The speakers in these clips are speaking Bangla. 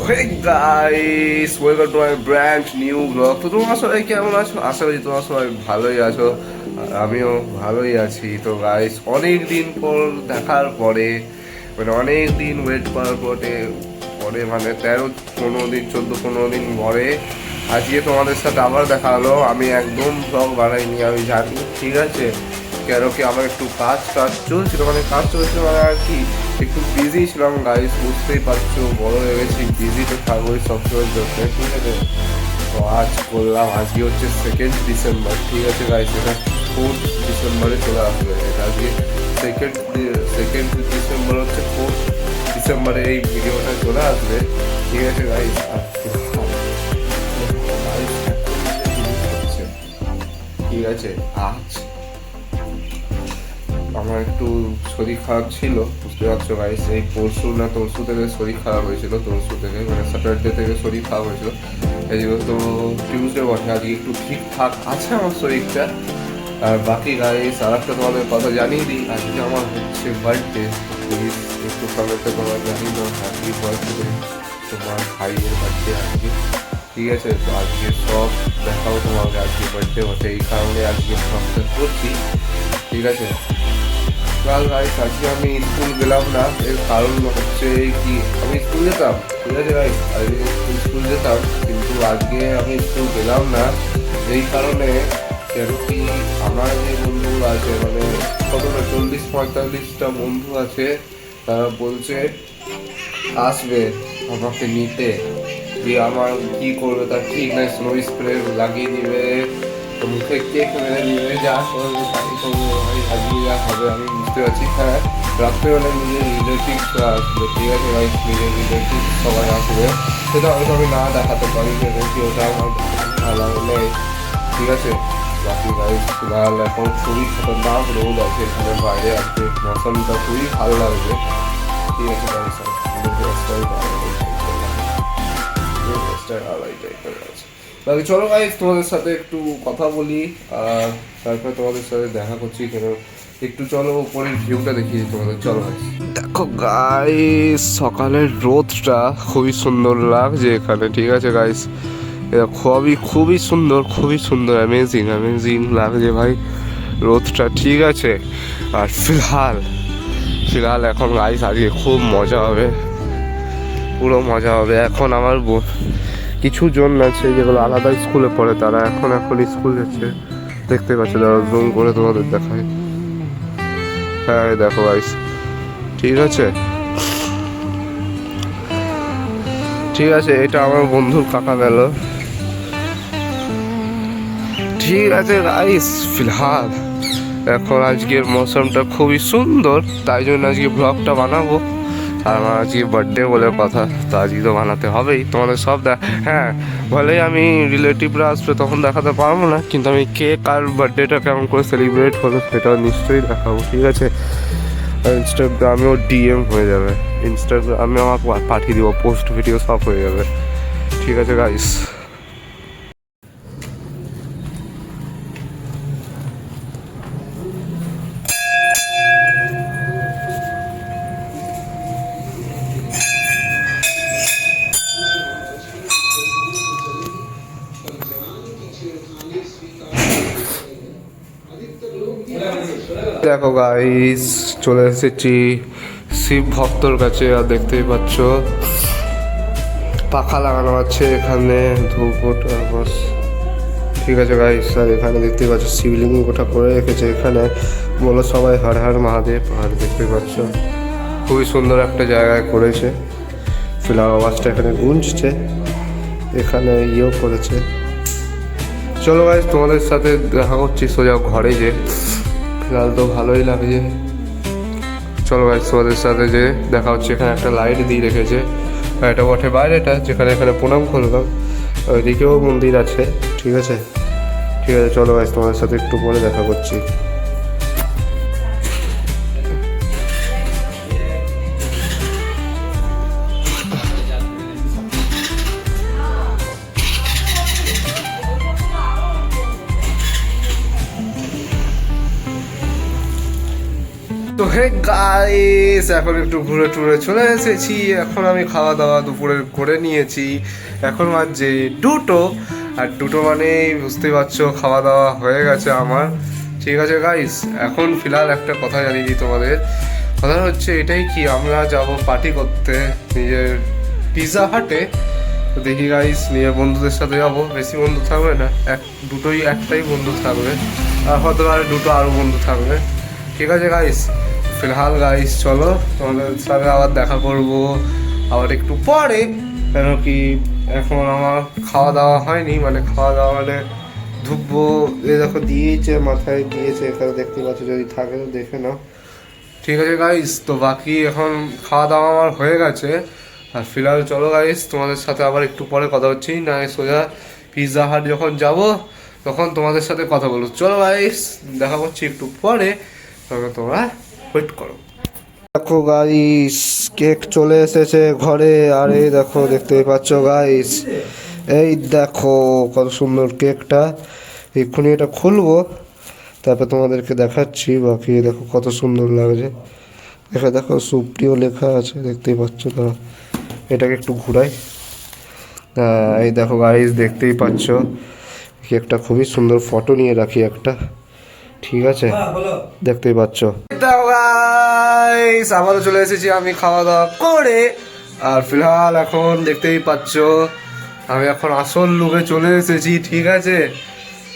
Hey guys, welcome to my brand new vlog. তো তোমরা সবাই কেমন আছো? আশা করি তোমরা সবাই ভালোই আছো, আর আমিও ভালোই আছি। তো গাইস, অনেক দিন পর দেখার পরে, মানে অনেক দিন ওয়েট করার পরে পরে মানে 13-15 দিন 14-15 দিন পরে আজকে তোমাদের সাথে আবার দেখা হলো। আমি একদম ভ্লগ বানাইনি, আমি জানি, ঠিক আছে, কেন কি আমার একটু কাজ চলছিল, মানে কাজ চলছিল মানে আর কি একটু বিজি ছিলাম গাইস, বুঝতেই পারছো, বড় হয়ে গেছি, বিজি তো থাকবোই সবসময়ের জন্য, ঠিক আছে। তো আজ করলাম, আজকে হচ্ছে 2nd ডিসেম্বর, ঠিক আছে গাইস, এটা 4th ডিসেম্বরে চলে আসবে, এটা আজকে সেকেন্ড ডিসেম্বর হচ্ছে 4th ডিসেম্বরে এই ভিডিওটা চলে আসবে, ঠিক আছে গাইস। ঠিক আছে, আজ আমার একটু শরীর খারাপ ছিল, বুঝতে পারছো গাইস, এই পরশু না তরশু থেকে শরীর খারাপ হয়েছিল, তরশু থেকে মানে স্যাটারডে থেকে শরীর খারাপ হয়েছিল, এই জন্য তো টিউসডে বসে আজকে একটু ঠিকঠাক আছে আমার শরীরটা। আর বাকি গাইস আর একটা তোমাদের কথা জানিয়ে দিই, আজকে আমার হচ্ছে বার্থডে, প্লিজ একটু কমেন্টে তোমার জানিয়ে দাও হ্যাপি বার্থডে, তোমার ভাইয়ের বার্থডে আজকে, ঠিক আছে। তো আজকে সব দেখাও তোমাকে, আজকে বার্থডে হচ্ছে, এই কারণে আজকে সবটা করছি, ঠিক আছে। গাইস আজকে আমি স্কুল গেলাম না, এর কারণ হচ্ছে কি, আমি স্কুল যেতাম, ঠিক আছে গাইস, আজকে স্কুল যেতাম, কিন্তু আজকে আমি স্কুল গেলাম না এই কারণে, কেন কি আমার যে বন্ধুগুলো আছে, মানে কতটা 40-45টা বন্ধু আছে, তারা বলছে আসবে আমাকে নিতে, যে আমার কি করবে তার ঠিক নাই, স্নো স্প্রে লাগিয়ে দিবে, মুখে কেক মেরে দিবে, যা করবে তাই করবে ভাই, আজকে যা হবে আমি বুঝতে পারছি। হ্যাঁ, রাত্রেবেলা নিজের রিলেটিভসরা আসবে, ঠিক আছে ভাই, নিজের রিলেটিভ সবাই আসবে, সেটা হয়তো আমি না দেখাতে পারি, কি ওটা আমার ভালো নেই, ঠিক আছে। বাকি গাইস ফিলহাল এখন খুবই খতরনাক রোদ আছে এখানে বাইরে, আজকে মৌসুমটা খুবই ভালো লাগবে, ঠিক আছে গাইস। বাকি চলো গাইস তোমাদের সাথে একটু কথা বলি, আর তারপরে তোমাদের সাথে দেখা করছি, কেন একটু চলো উপরের ভিউটা দেখিয়ে তোমাদের, চলো গাইস। দেখো গাইস সকালের রোদটা খুবই সুন্দর লাগছে এখানে, ঠিক আছে গাইস, খুবই সুন্দর অ্যামেজিং লাগছে ভাই রোদটা, ঠিক আছে। আর ফিলহাল এখন গাইস আজকে খুব মজা হবে, পুরো মজা হবে। এখন আমার কিছু জন আছে যেগুলো আলাদা স্কুলে পড়ে, তারা এখন স্কুল যাচ্ছে, দেখতে পাচ্ছে, তারা জুম করে তোমাদের দেখায়, হ্যাঁ দেখো গাইস, ঠিক আছে, এটা আমার বন্ধুর কাকা গেল, ঠিক আছে গাইস। ফিলহাল এখন আজকের মৌসুমটা খুবই সুন্দর, তাই জন্য আজকে ব্লগটা বানাবো, আর আমার আজকে বার্থডে বলে কথা, তো আজকে তো বানাতে হবেই তোমাদের সব হ্যাঁ, ভলেই আমি রিলেটিভরা আসবে তখন দেখাতে পারবো না, কিন্তু আমি কেক আর বার্থডেটা কেমন করে সেলিব্রেট হলো সেটাও নিশ্চয়ই দেখাবো, ঠিক আছে। ইনস্টাগ্রামেও ডিএম হয়ে যাবে, ইনস্টাগ্রামে আমার পাঠিয়ে দিব, পোস্ট ভিডিও সব হয়ে যাবে, ঠিক আছে গাইস। দেখো গাইস চলে এসেছি শিব ভক্তর কাছে, আর দেখতেই পাচ্ছ পাখা লাগানো আছে এখানে, ধূপটা বস, ঠিক আছে গাইস। আর এখানে দেখতেই পাচ্ছ শিবলিঙ্গ গোটা করে রেখেছে, এখানে বলো সবাই হর হর মহাদেব, আর দেখতেই পাচ্ছ খুবই সুন্দর একটা জায়গায় করেছে, ফিলহাল আওয়াজটা এখানে গুঞ্জছে, এখানে ইয়েও করেছে। চলো গাইস তোমাদের সাথে দেখা করছি সোজা ঘরে, যে ফিলহাল তো ভালোই লাগছে, চলো গাইস তোমাদের সাথে যে দেখা হচ্ছে। এখানে একটা লাইট দিয়ে রেখেছে, এটা বটে বাইরেটা, যেখানে এখানে প্রণাম করলাম, ওইদিকেও মন্দির আছে, ঠিক আছে। চলো গাইস তোমাদের সাথে একটু পরে দেখা করছি। তো হে গাইস, এখন একটু ঘুরে টুরে চলে এসেছি। এখন আমি খাওয়া দাওয়া দুপুরের করে নিয়েছি। এখন বাজছে 2টো, আর 2টো মানেই বুঝতেই পারছো খাওয়া দাওয়া হয়ে গেছে আমার। ঠিক আছে গাইস, এখন ফিলহাল একটা কথা জানিয়ে দিই তোমাদের। কথা হচ্ছে এটাই কি, আমরা যাব পার্টি করতে নিজের পিৎজা হাটে। তো দেখি গাইস, নিজের বন্ধুদের সাথে যাবো, বেশি বন্ধু থাকবে না, একটাই বন্ধু থাকবে, আর হয়তো আর 2টো আরও বন্ধু থাকবে। ঠিক আছে গাইস, ফিলহাল গাইস চলো তোমাদের সাথে আবার দেখা করব আবার একটু পরে। কেন কি এখন আমার খাওয়া দাওয়া হয়নি, মানে খাওয়া দাওয়া মানে ধুবো। এ দেখো দিয়েছে, মাথায় দিয়েছে, এখানে দেখতে পাচ্ছ, যদি থাকে তো দেখে নাও। ঠিক আছে গাইস, তো বাকি এখন খাওয়া দাওয়া আমার হয়ে গেছে। আর ফিলহাল চলো গাইস, তোমাদের সাথে আবার একটু পরে কথা হচ্ছি না, সোজা পিৎজা হাট যখন যাব তখন তোমাদের সাথে কথা বলবো। চলো গাইস, দেখা করছি একটু পরে, তবে তোমরা ওয়েট করো। দেখো গাইস, কেক চলে এসেছে ঘরে, আর এই দেখো দেখতেই পাচ্ছ গাইস, এই দেখো কত সুন্দর কেকটা। এক্ষুনি এটা খুলবো, তারপর তোমাদেরকে দেখাচ্ছি। বাকি দেখো কত সুন্দর লাগছে, দেখো দেখো সুপ্রিয় লেখা আছে, দেখতেই পাচ্ছ। তারা এটাকে একটু ঘুরাই। এই দেখো গাইস, দেখতেই পাচ্ছ কেকটা খুবই সুন্দর। ফটো নিয়ে রাখি একটা, ঠিক আছে, দেখতেই পাচ্ছ। গাইস, আবারও চলে এসেছি আমি খাওয়া দাওয়া করে। আর ফিলহাল এখন দেখতেই পাচ্ছ আমি এখন আসল লুকে চলে এসেছি। ঠিক আছে,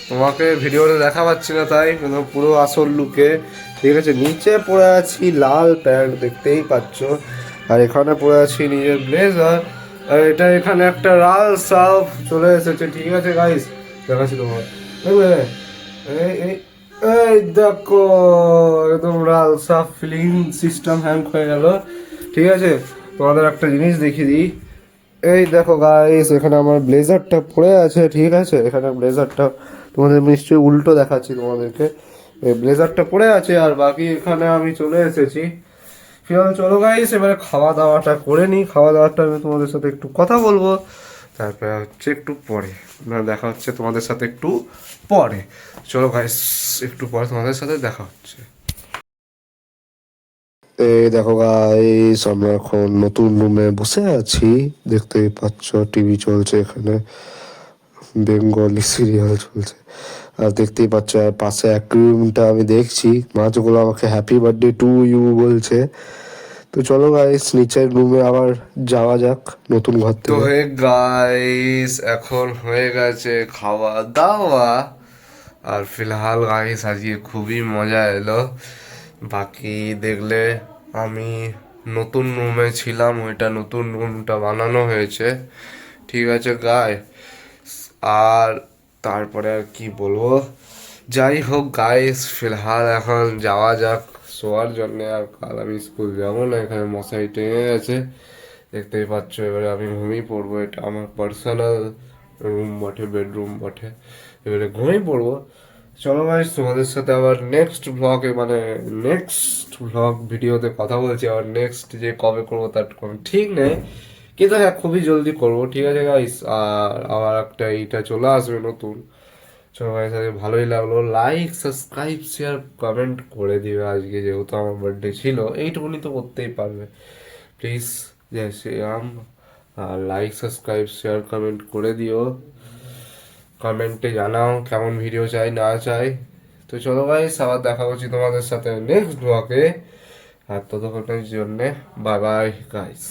তোমাকে ভিডিওতে দেখা পাচ্ছি না, তাই পুরো আসল লুকে। ঠিক আছে, নিচে পরে আছি লাল প্যান্ট, দেখতেই পাচ্ছ, আর এখানে পরে আছি নিজের ব্লেজার। আর এটা এখানে একটা লাল সাফ চলে এসেছে। ঠিক আছে গাইস, দেখাচ্ছি তোমার, এই এই দেখো একদম লাল সাফ ফিলিং সিস্টেম হ্যাং হয়ে গেল। ঠিক আছে, তোমাদের একটা জিনিস দেখিয়ে দিই। এই দেখো গাইস, এখানে আমার ব্লেজারটা পড়ে আছে। ঠিক আছে, এখানে ব্লেজারটা তোমাদের নিশ্চয়ই উল্টো দেখাচ্ছি তোমাদেরকে। এই ব্লেজারটা পড়ে আছে, আর বাকি এখানে আমি চলে এসেছি। ফিলহাল চলো গাইস, এবারে খাওয়া দাওয়াটা করে নিই। খাওয়া দাওয়াটা আমি তোমাদের সাথে একটু কথা বলবো, তারপরে হচ্ছে একটু পরে দেখা হচ্ছে তোমাদের সাথে একটু পরে। চলো গাইস, একটু পরে তোমাদের সাথে দেখা হচ্ছে। এই দেখো গাইস, আমরা এখন নতুন রুমে বসে আছি, দেখতেই পাচ্ছ টিভি চলছে, এখানে বেঙ্গলি সিরিয়াল চলছে। আর দেখতেই পাচ্ছ পাশে অ্যাকুয়ারিয়ামটা আমি দেখছি, মাছগুলো আমাকে হ্যাপি বার্থডে টু ইউ বলছে। তো চলো গাইস, নিচের রুমে আবার যাওয়া যাক নতুন ঘর থেকে। তো হে গাইস, এখন হয়ে গেছে খাওয়া দাওয়া। আর ফিলহাল গাইস আজকে খুবই মজা এলো। বাকি দেখলে আমি নতুন রুমে ছিলাম, ওইটা নতুন রুমটা বানানো হয়েছে। ঠিক আছে গাইস, আর তারপরে আর কি বলবো, যাই হোক গাইস, ফিলহাল এখন যাওয়া যাক শোয়ার জন্যে। আর কাল আমি স্কুল যাবো না, এখানে মশারি টেনে গেছে, দেখতেই পাচ্ছ। এবারে আমি ঘুমিয়ে পড়বো, এটা আমার পার্সোনাল রুম বটে, বেডরুম বটে, এবারে ঘুমিয়ে পড়বো। চলো গাইস, তোমাদের সাথে আবার নেক্সট ব্লগে, মানে নেক্সট ব্লগ ভিডিওতে কথা বলছি। আবার নেক্সট যে কবে করবো তার কোনো ঠিক নেই, কিন্তু হ্যাঁ খুবই জলদি করবো। ঠিক আছে গাইস, আর আবার একটা এইটা চলে আসবে নতুন। চলো গাইস, আজকে ভালোই লাগলো, লাইক সাবস্ক্রাইব শেয়ার কমেন্ট করে দিবে। আজকে যেহেতু আমার বার্থডে ছিল, এইটুকুনি তো করতেই পারবে প্লিজ, জয় শ্রীরাম। আর লাইক সাবস্ক্রাইব শেয়ার কমেন্ট করে দিও, কমেন্টে জানাও কেমন ভিডিও চাই না চাই। তো চলো গাইস, আবার দেখা হচ্ছে তোমাদের সাথে নেক্সট ব্লগে। আর ততক্ষণের জন্যে বাই বাই গাইস।